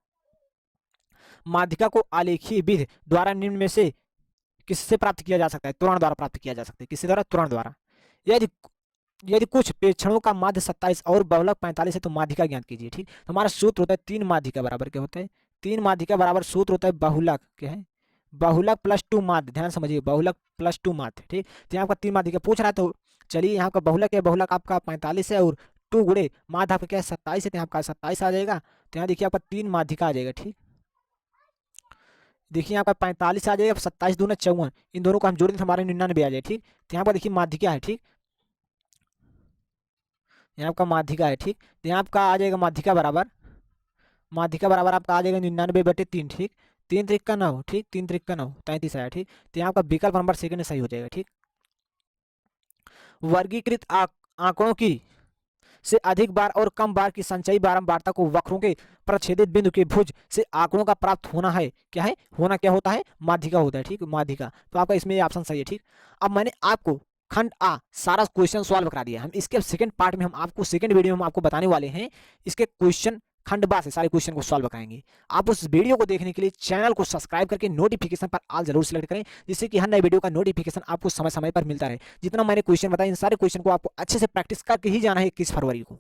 माध्यिका को आलेखीय विधि द्वारा निम्न में से किससे प्राप्त किया जा सकता है? त्वरण द्वारा प्राप्त किया जा सकता है। किससे द्वारा? त्वरण द्वारा। यदि यदि कुछ प्रेक्षणों का माध्य 27 और बहुलक 45 है तो माध्यिका ज्ञात कीजिए, ठीक। तो हमारा सूत्र होता है 3 माध्यिका बराबर क्या होता है, 3 माध्यिका बराबर सूत्र होता है बहुलक, क्या है, बहुलक प्लस 2 माध्य। ध्यान समझिए, बहुलक प्लस 2 माध्य, ठीक। तो यहाँ का 3 माध्यिका पूछ रहा है, तो चलिए यहाँ का बहुलक है, बहुलक आपका 45 है और 2 गुणे माध्य आपका क्या है 27 है, तो यहाँ आपका 27 आ जाएगा। तो यहाँ देखिए आपका 3 माध्यिका आ जाएगा, ठीक। देखिए यहाँ पर 45 आ जाएगा, 27 दूना 54, इन दोनों को हम जोड़ दें तो हमारे 99 आ जाए, ठीक। तो यहाँ पर देखिए माध्यिका है, ठीक, यहाँ आपका माध्यिका है, ठीक। तो यहाँ आपका आ जाएगा माध्यिका बराबर, माध्यिका बराबर आपका आ जाएगा 99/3, ठीक। 3 त्रिक का 9, ठीक, 3 त्रिक का 9, 33 आया, ठीक। तो यहाँ आपका विकल्प नंबर सेकंड सही हो जाएगा, ठीक। वर्गीकृत आंकड़ों की से अधिक बार और कम बार की संचयी बारंबारता को वक्रों के प्रच्छेदित बिंदु के भुज से आंकड़ों का प्राप्त होना है, क्या है, होना क्या होता है, माध्यिका होता है, ठीक, माध्यिका। तो आपका इसमें ये ऑप्शन सही है, ठीक। अब मैंने आपको खंड आ सारा क्वेश्चन सॉल्व करा दिया। हम इसके सेकंड पार्ट में हम आपको सेकंड वीडियो में हम आपको बताने वाले हैं इसके क्वेश्चन, खंड बा से सारे क्वेश्चन को सॉल्व कराएंगे। आप उस वीडियो को देखने के लिए चैनल को सब्सक्राइब करके नोटिफिकेशन पर ऑल जरूर सिलेक्ट करें, जिससे कि हर नए वीडियो का नोटिफिकेशन आपको समय समय पर मिलता रहे। जितना मैंने क्वेश्चन बताया इन सारे क्वेश्चन को आपको अच्छे से प्रैक्टिस करके ही जाना है 21 फरवरी को।